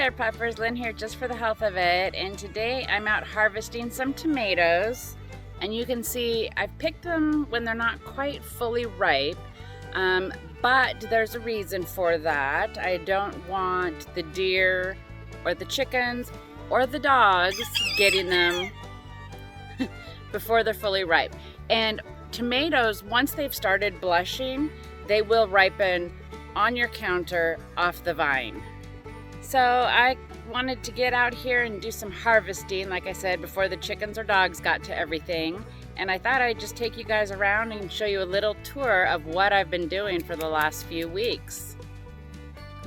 there, puppers. Lynn here, just for the health of it. And today I'm out harvesting some tomatoes. And you can see I've picked them when they're not quite fully ripe. But there's a reason for that. I don't want the deer or the chickens or the dogs getting them before they're fully ripe. And tomatoes, once they've started blushing, they will ripen on your counter off the vine. So I wanted to get out here and do some harvesting, like I said, before the chickens or dogs got to everything. And I thought I'd just take you guys around and show you a little tour of what I've been doing for the last few weeks.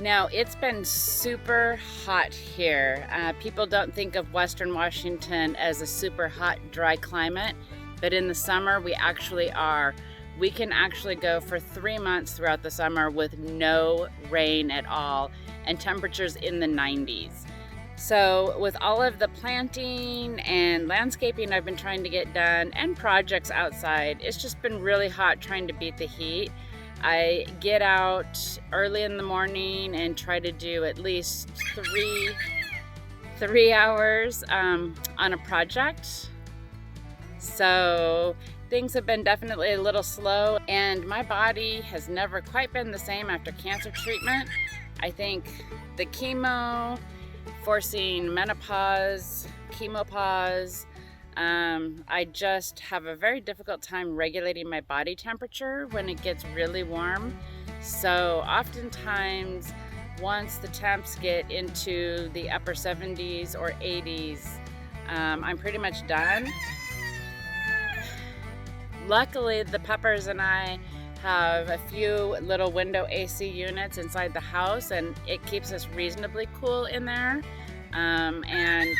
Now, it's been super hot here. People don't think of Western Washington as a super hot, dry climate, but in the summer we actually are. We can actually go for 3 months throughout the summer with no rain at all and temperatures in the 90s. So with all of the planting and landscaping I've been trying to get done and projects outside, it's just been really hot trying to beat the heat. I get out early in the morning and try to do at least three hours on a project. So things have been definitely a little slow, and my body has never quite been the same after cancer treatment. I think the chemo, forcing menopause, chemopause, I just have a very difficult time regulating my body temperature when it gets really warm. So oftentimes, once the temps get into the upper 70s or 80s, I'm pretty much done. Luckily, the puppers and I have a few little window AC units inside the house, and it keeps us reasonably cool in there. And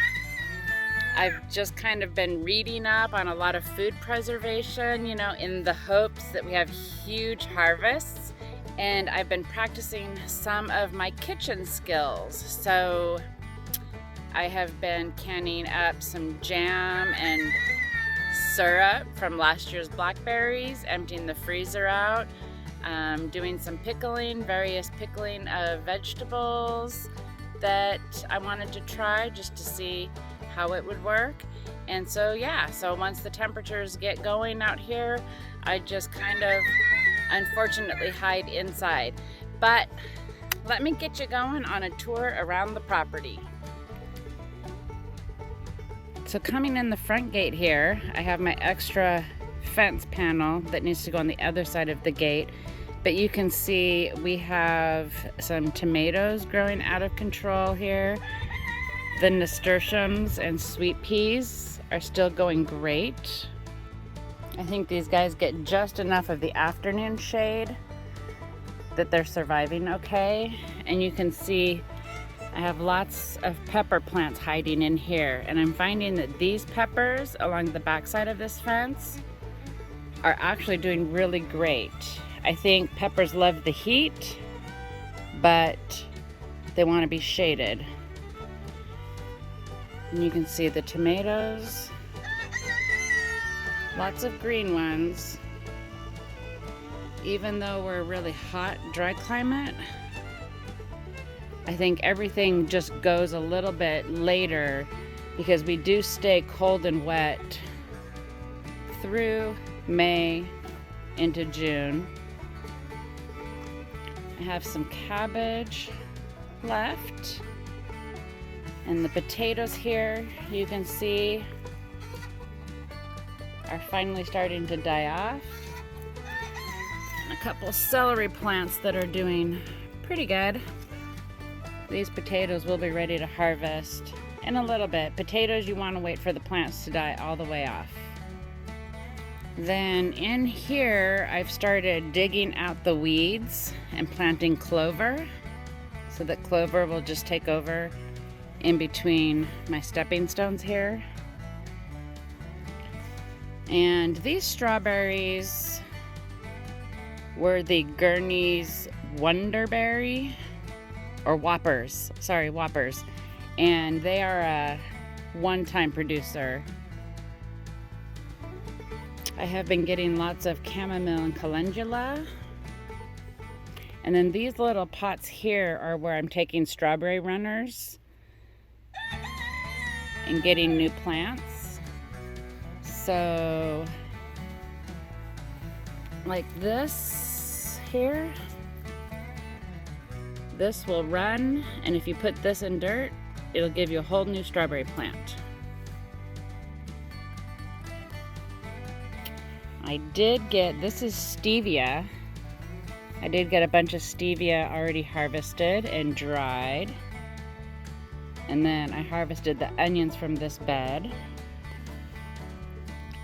I've just kind of been reading up on a lot of food preservation, you know, in the hopes that we have huge harvests. And I've been practicing some of my kitchen skills. So I have been canning up some jam and syrup from last year's blackberries, emptying the freezer out, doing some pickling, various pickling of vegetables that I wanted to try just to see how it would work. And so so once the temperatures get going out here, I just kind of unfortunately hide inside. But let me get you going on a tour around the property. So coming in the front gate here, I have my extra fence panel that needs to go on the other side of the gate. But you can see we have some tomatoes growing out of control here. The nasturtiums and sweet peas are still going great. I think these guys get just enough of the afternoon shade that they're surviving okay. And you can see I have lots of pepper plants hiding in here, and I'm finding that these peppers along the backside of this fence are actually doing really great. I think peppers love the heat, but they want to be shaded. And you can see the tomatoes, lots of green ones. Even though we're a really hot, dry climate, I think everything just goes a little bit later because we do stay cold and wet through May into June. I have some cabbage left, and the potatoes here, you can see, are finally starting to die off. And a couple celery plants that are doing pretty good. These potatoes will be ready to harvest in a little bit. Potatoes, you want to wait for the plants to die all the way off. Then in here, I've started digging out the weeds and planting clover so that clover will just take over in between my stepping stones here. And these strawberries were the Gurney's Wonderberry, or Whoppers, Whoppers. And they are a one-time producer. I have been getting lots of chamomile and calendula. And then these little pots here are where I'm taking strawberry runners and getting new plants. So like this here, this will run, and if you put this in dirt, it'll give you a whole new strawberry plant. I did get, this is stevia. I did get a bunch of stevia already harvested and dried. And then I harvested the onions from this bed.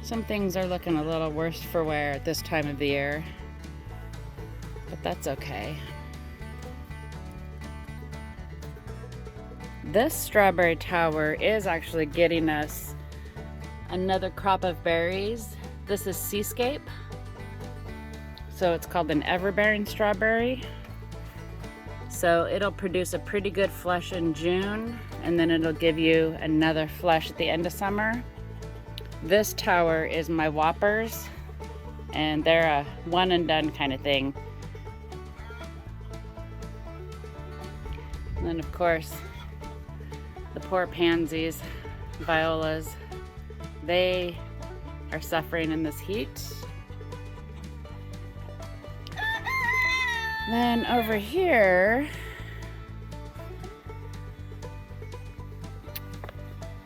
Some things are looking a little worse for wear at this time of the year, but that's okay. This strawberry tower is actually getting us another crop of berries. This is Seascape. So it's called an everbearing strawberry. So it'll produce a pretty good flush in June, and then it'll give you another flush at the end of summer. This tower is my Whoppers, and they're a one and done kind of thing. And then of course, the poor pansies, violas, they are suffering in this heat. Then over here,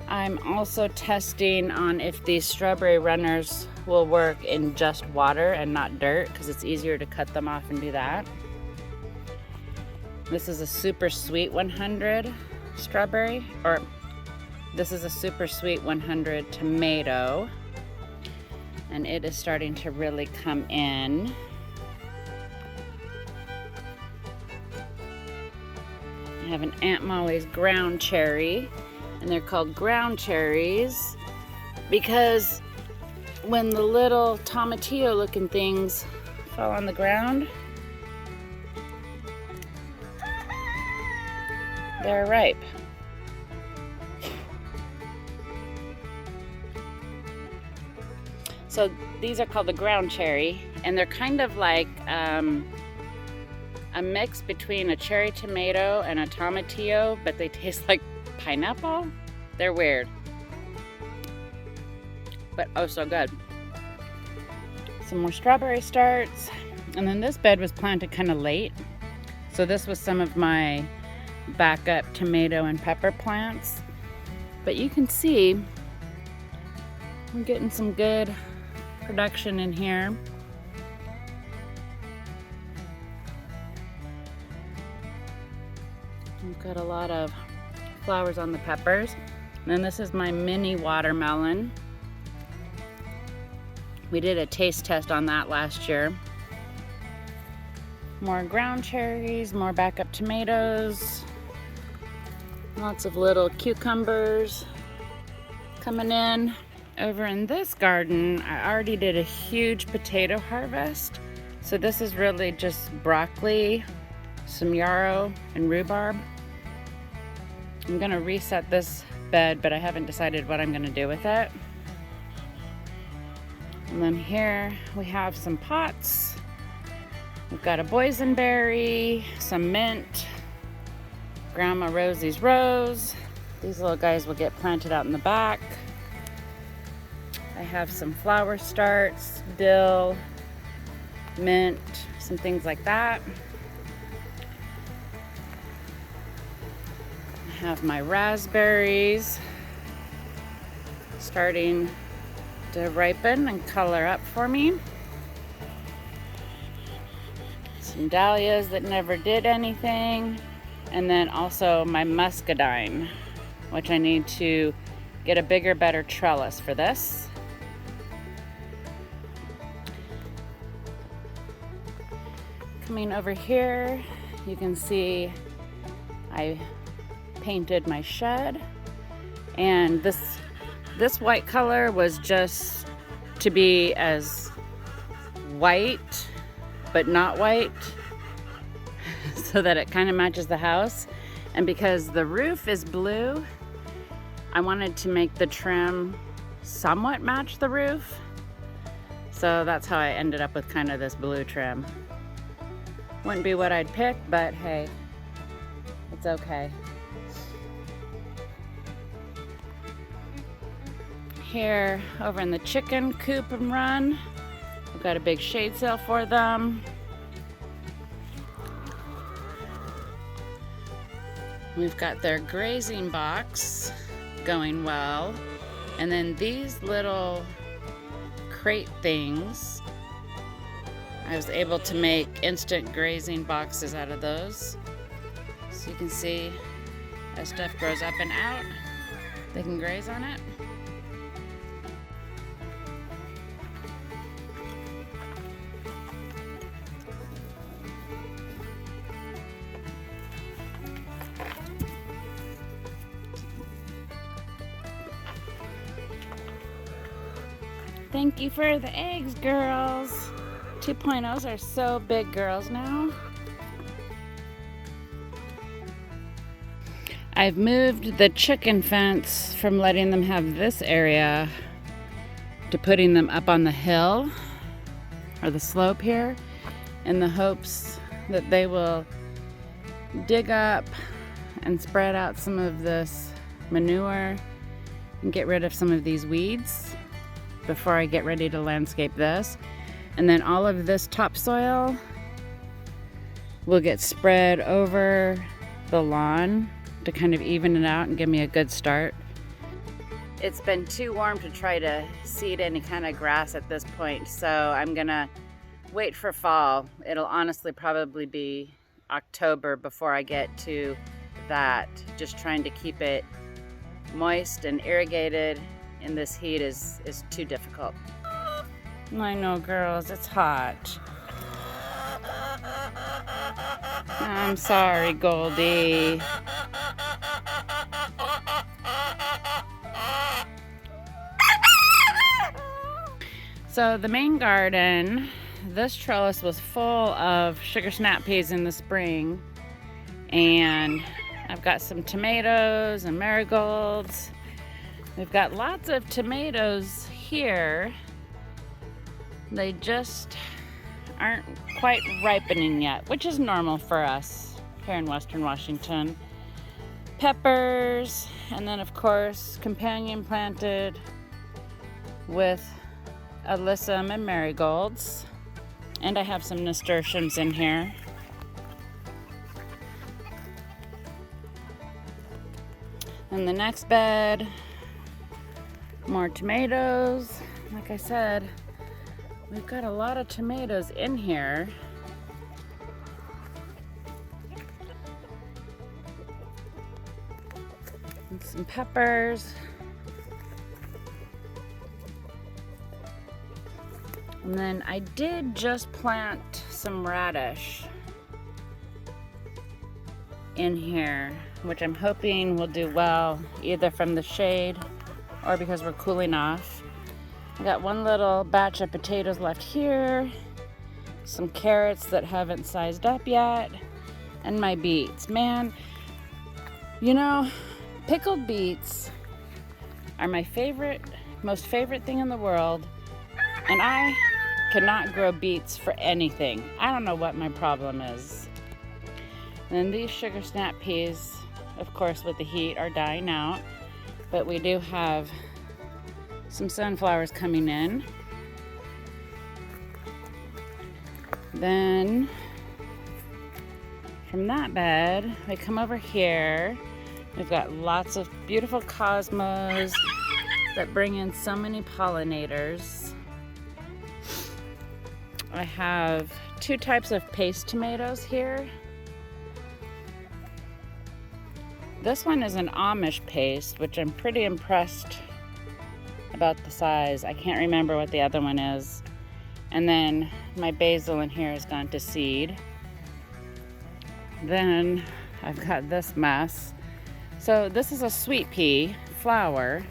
I'm also testing on if these strawberry runners will work in just water and not dirt, because it's easier to cut them off and do that. This is a super sweet 100 strawberry, or this is a super sweet 100 tomato, and it is starting to really come in. I have an Aunt Molly's ground cherry, and they're called ground cherries because when the little tomatillo looking things fall on the ground, they're ripe. So these are called the ground cherry, and they're kind of like a mix between a cherry tomato and a tomatillo, but they taste like pineapple. They're weird, but oh so good. Some more strawberry starts, and then this bed was planted kind of late, so this was some of my backup tomato and pepper plants, but you can see we're getting some good production in here. We've got a lot of flowers on the peppers. And then this is my mini watermelon. We did a taste test on that last year. More ground cherries, more backup tomatoes, lots of little cucumbers coming in. Over in this garden, I already did a huge potato harvest. So this is really just broccoli, some yarrow, and rhubarb. I'm gonna reset this bed, but I haven't decided what I'm gonna do with it. And then here we have some pots. We've got a boysenberry, some mint, Grandma Rosie's rose. These little guys will get planted out in the back. I have some flower starts, dill, mint, some things like that. I have my raspberries starting to ripen and color up for me. Some dahlias that never did anything. And then also my muscadine, which I need to get a bigger, better trellis for this. Coming over here, you can see I painted my shed, and this white color was just to be as white but not white so that it kind of matches the house. And because the roof is blue, I wanted to make the trim somewhat match the roof, so that's how I ended up with kind of this blue trim. Wouldn't be what I'd pick, but hey, it's okay. Here over in the chicken coop and run, we've got a big shade sail for them. We've got their grazing box going well. And then these little crate things, I was able to make instant grazing boxes out of those. So you can see as stuff grows up and out, they can graze on it. Thank you for the eggs, girls. 2.0s are so big girls now. I've moved the chicken fence from letting them have this area to putting them up on the hill or the slope here in the hopes that they will dig up and spread out some of this manure and get rid of some of these weeds before I get ready to landscape this. And then all of this topsoil will get spread over the lawn to kind of even it out and give me a good start. It's been too warm to try to seed any kind of grass at this point, so I'm gonna wait for fall. It'll honestly probably be October before I get to that. Just trying to keep it moist and irrigated in this heat is too difficult. I know, girls, it's hot. I'm sorry, Goldie. So the main garden, this trellis was full of sugar snap peas in the spring, and I've got some tomatoes and marigolds. We've got lots of tomatoes here. They just aren't quite ripening yet, which is normal for us here in Western Washington. Peppers, and then of course companion planted with alyssum and marigolds. And I have some nasturtiums in here. In the next bed, more tomatoes. Like I said, we've got a lot of tomatoes in here. And some peppers. And then I did just plant some radish in here, which I'm hoping will do well either from the shade or because we're cooling off. I got one little batch of potatoes left here, some carrots that haven't sized up yet, and my beets. Man, you know, pickled beets are my most favorite thing in the world, and I cannot grow beets for anything. I don't know what my problem is. And then these sugar snap peas, of course, with the heat are dying out, but we do have some sunflowers coming in. Then from that bed, we come over here. We've got lots of beautiful cosmos that bring in so many pollinators. I have two types of paste tomatoes here. This one is an Amish paste, which I'm pretty impressed about the size. I can't remember what the other one is. And then my basil in here has gone to seed. Then I've got this mess. So this is a sweet pea flower.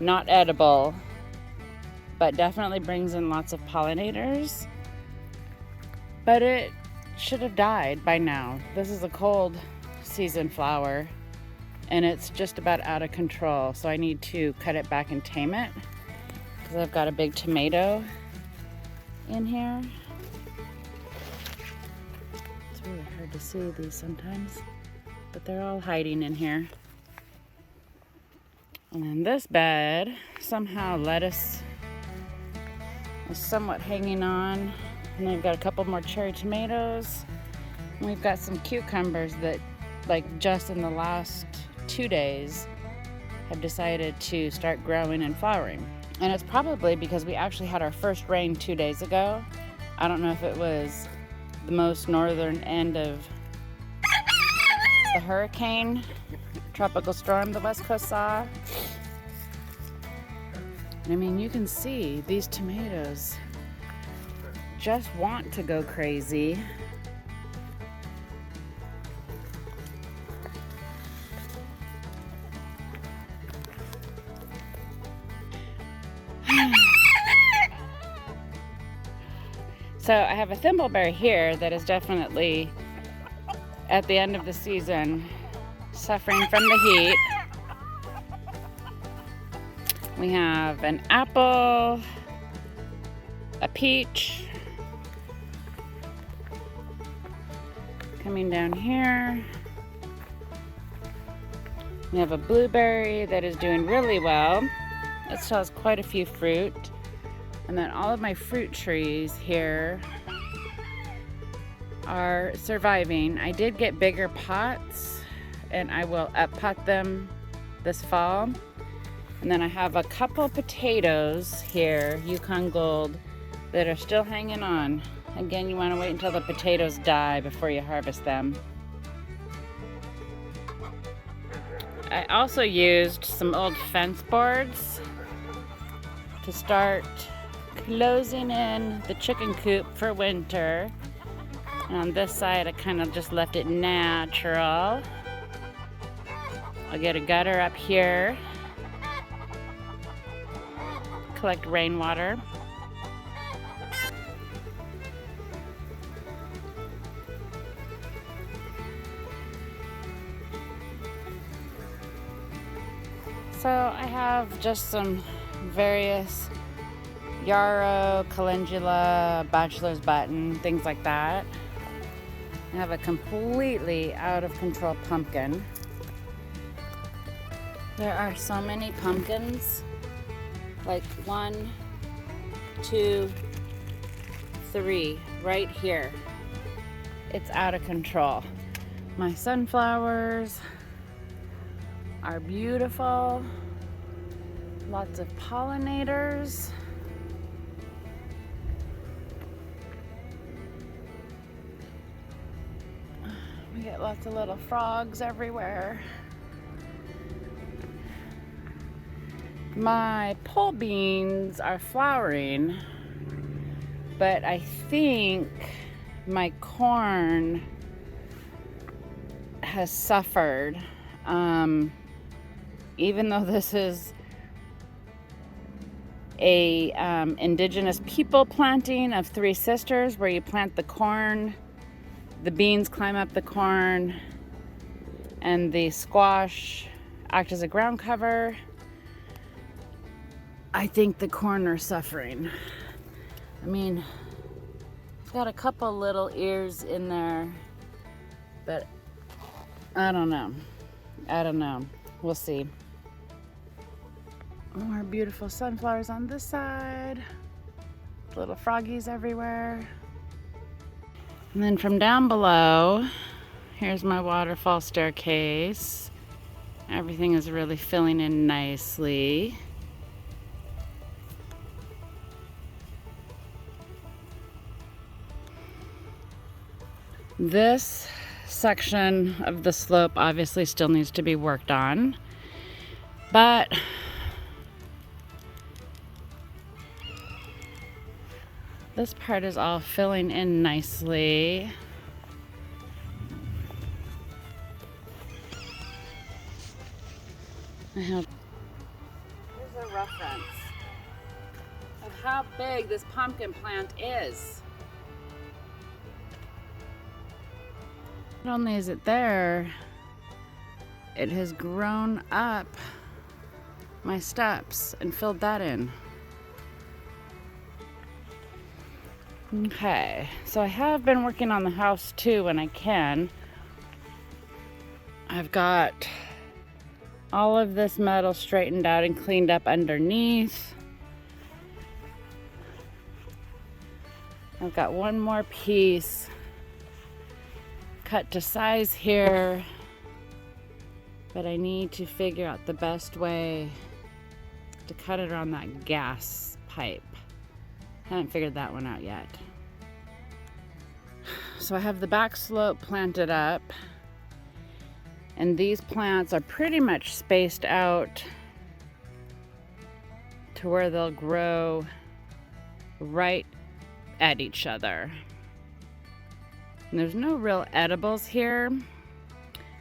Not edible, but definitely brings in lots of pollinators. But it should have died by now. This is a cold season flower, and it's just about out of control. So I need to cut it back and tame it because I've got a big tomato in here. It's really hard to see these sometimes, but they're all hiding in here. And then this bed, somehow lettuce is somewhat hanging on. And we've got a couple more cherry tomatoes. And we've got some cucumbers that, like, just in the last 2 days have decided to start growing and flowering. And it's probably because we actually had our first rain 2 days ago. I don't know if it was the most northern end of the hurricane, tropical storm the West Coast saw. I mean, you can see these tomatoes just want to go crazy. So I have a thimbleberry here that is definitely at the end of the season suffering from the heat. We have an apple, a peach coming down here. We have a blueberry that is doing really well. It still has quite a few fruit. And then all of my fruit trees here are surviving. I did get bigger pots and I will up-pot them this fall. And then I have a couple potatoes here, Yukon Gold, that are still hanging on. Again, you want to wait until the potatoes die before you harvest them. I also used some old fence boards to start closing in the chicken coop for winter. And on this side, I kind of just left it natural. I'll get a gutter up here, collect rainwater. So I have just some various yarrow, calendula, bachelor's button, things like that. I have a completely out of control pumpkin. There are so many pumpkins, like 1, 2, 3 right here. It's out of control. My sunflowers are beautiful. Lots of pollinators. We get lots of little frogs everywhere. My pole beans are flowering, but I think my corn has suffered. Even though this is a indigenous people planting of Three Sisters, where you plant the corn, the beans climb up the corn, and the squash act as a ground cover, I think the corn are suffering. I mean, it's got a couple little ears in there, but I don't know. We'll see. More beautiful sunflowers on this side. Little froggies everywhere. And then from down below, here's my waterfall staircase. Everything is really filling in nicely. This section of the slope obviously still needs to be worked on, but this part is all filling in nicely. Here's a reference of how big this pumpkin plant is. Not only is it there, it has grown up my steps and filled that in. Okay, so I have been working on the house too when I can. I've got all of this metal straightened out and cleaned up underneath. I've got one more piece cut to size here, but I need to figure out the best way to cut it around that gas pipe. Haven't figured that one out yet. So I have the back slope planted up, and these plants are pretty much spaced out to where they'll grow right at each other. And there's no real edibles here.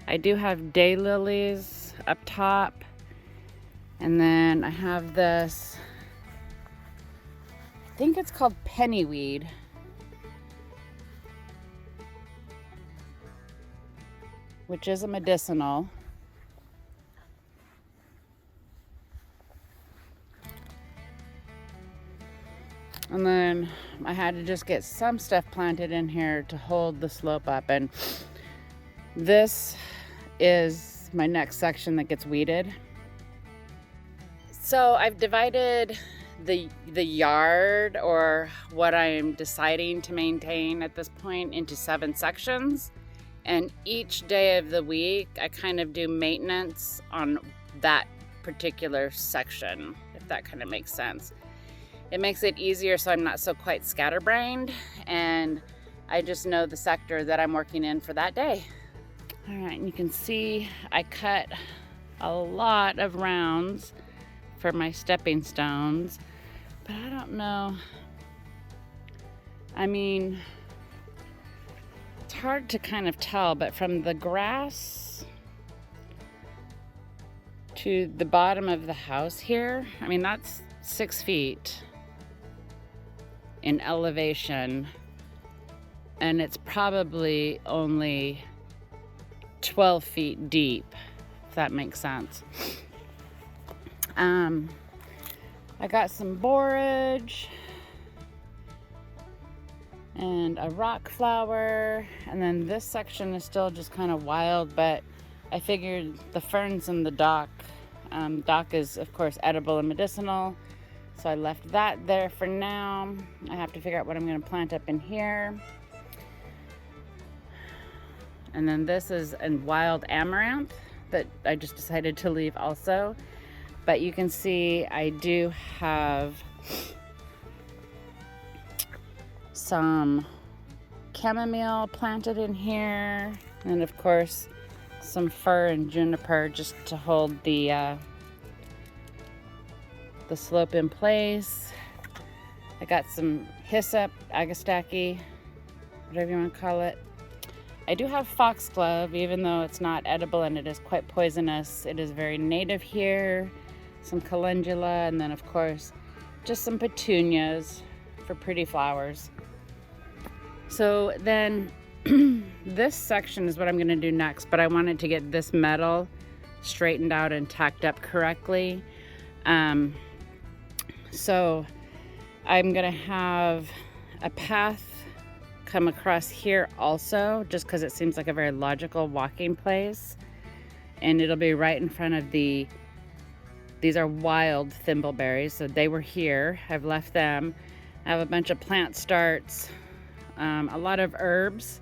I do have daylilies up top, and then I have this, I think it's called pennyweed. Which is a medicinal. And then I had to just get some stuff planted in here to hold the slope up. And this is my next section that gets weeded. So I've divided the yard, or what I'm deciding to maintain at this point, into 7 sections. And each day of the week, I kind of do maintenance on that particular section, if that kind of makes sense. It makes it easier so I'm not so quite scatterbrained, and I just know the sector that I'm working in for that day. All right, and you can see I cut a lot of rounds for my stepping stones, but I don't know. I mean, it's hard to kind of tell, but from the grass to the bottom of the house here, I mean, that's 6 feet in elevation, and it's probably only 12 feet deep, if that makes sense. I got some borage and a rock flower, and then this section is still just kind of wild, but I figured the ferns in the dock is of course edible and medicinal, so I left that there for now. I have to figure out what I'm going to plant up in here. And then this is a wild amaranth that I just decided to leave also, but you can see I do have some chamomile planted in here, and of course some fir and juniper just to hold the slope in place. I got some hyssop, agastaki, whatever you want to call it. I do have foxglove, even though it's not edible and it is quite poisonous. It is very native here. Some calendula, and then of course just some petunias for pretty flowers. So then this section is what I'm going to do next, but I wanted to get this metal straightened out and tacked up correctly. So I'm going to have a path come across here also, just because it seems like a very logical walking place, and it'll be right in front of these are wild thimbleberries, so they were here. I've left them. I have a bunch of plant starts, a lot of herbs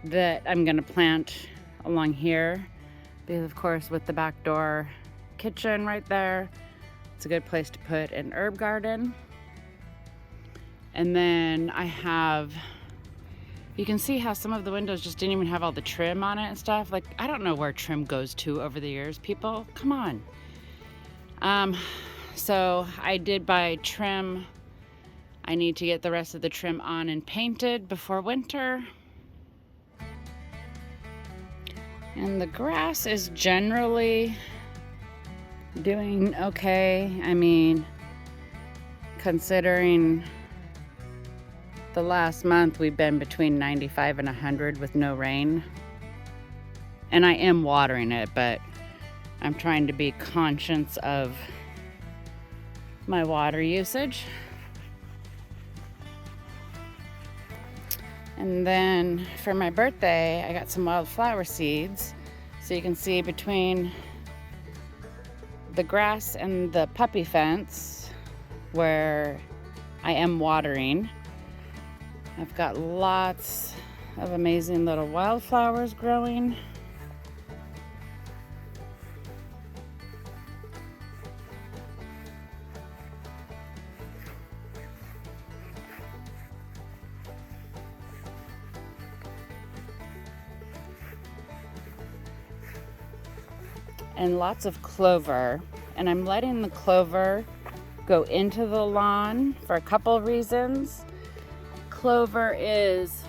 that I'm going to plant along here, because of course with the back door kitchen right there, it's a good place to put an herb garden. And then I have, you can see how some of the windows just didn't even have all the trim on it and stuff. Like, I don't know where trim goes to over the years, people. Come on. So I did buy trim. I need to get the rest of the trim on and painted before winter. And the grass is generally doing okay. I mean, considering the last month we've been between 95 and 100 with no rain. And I am watering it, but I'm trying to be conscious of my water usage. And then for my birthday, I got some wildflower seeds. So you can see between the grass and the puppy fence where I am watering, I've got lots of amazing little wildflowers growing. And lots of clover, and I'm letting the clover go into the lawn for a couple of reasons. Clover is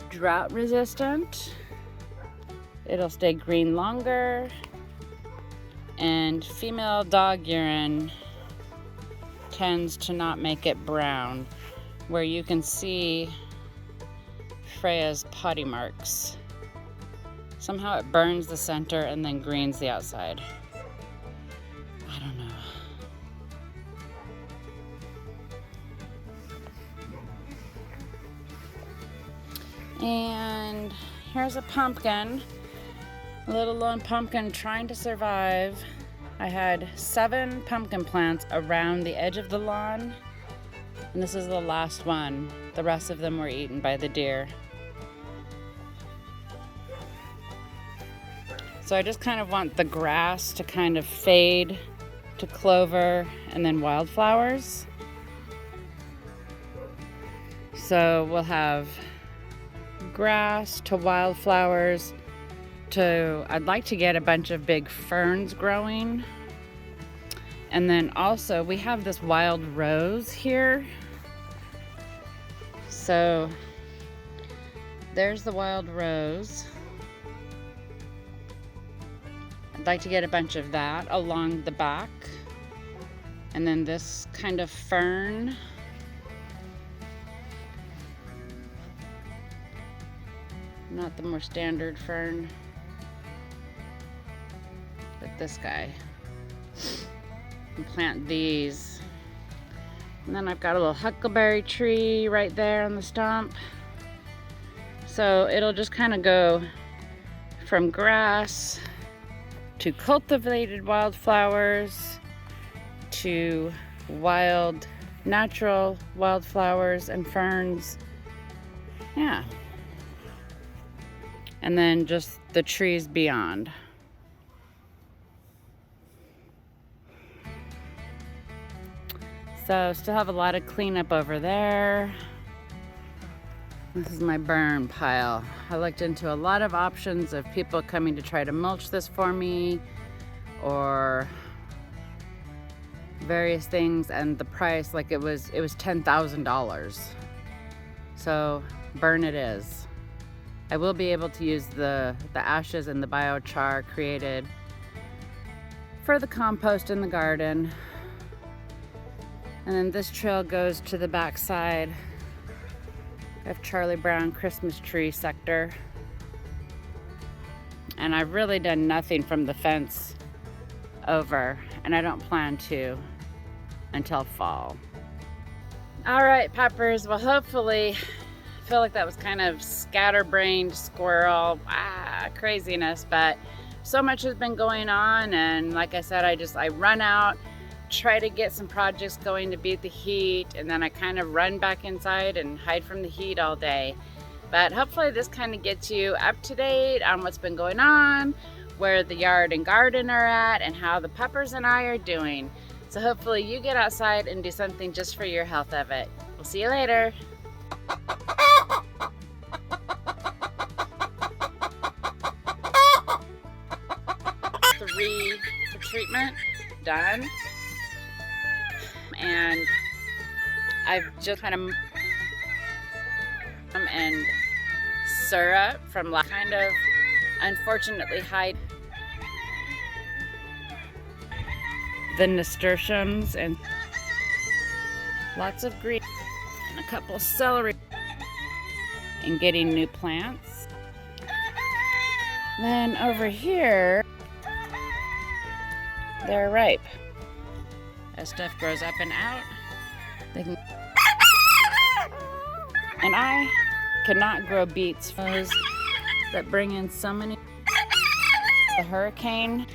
drought resistant, it'll stay green longer, and female dog urine tends to not make it brown, where you can see Freya's potty marks. Somehow it burns the center and then greens the outside. I don't know. And here's a pumpkin, a little lone pumpkin trying to survive. I had 7 pumpkin plants around the edge of the lawn, and this is the last one. The rest of them were eaten by the deer. So I just kind of want the grass to kind of fade to clover and then wildflowers. So we'll have grass to wildflowers to, I'd like to get a bunch of big ferns growing. And then also we have this wild rose here. So there's the wild rose. I'd like to get a bunch of that along the back. And then this kind of fern. Not the more standard fern, but this guy. And plant these. And then I've got a little huckleberry tree right there on the stump. So it'll just kind of go from grass to cultivated wildflowers to wild, natural wildflowers and ferns. Yeah. And then just the trees beyond. So still have a lot of cleanup over there. This is my burn pile. I looked into a lot of options of people coming to try to mulch this for me or various things, and the price, like it was $10,000. So burn it is. I will be able to use the ashes and the biochar created for the compost in the garden. And then this trail goes to the back side of Charlie Brown Christmas tree sector. And I've really done nothing from the fence over, and I don't plan to until fall. All right, puppers, well hopefully, I feel like that was kind of scatterbrained squirrel craziness, but so much has been going on, and like I said, I run out, try to get some projects going to beat the heat, and then I kind of run back inside and hide from the heat all day. But hopefully this kind of gets you up to date on what's been going on, where the yard and garden are at, and how the puppers and I are doing. So hopefully you get outside and do something just for your health of it. We'll see you later. Three for treatment, done. And I've just kind of and syrup from kind of unfortunately hide the nasturtiums and lots of green and a couple celery and getting new plants. Then over here they're ripe. As stuff grows up and out, they can. And I cannot grow beets that bring in so many. The hurricane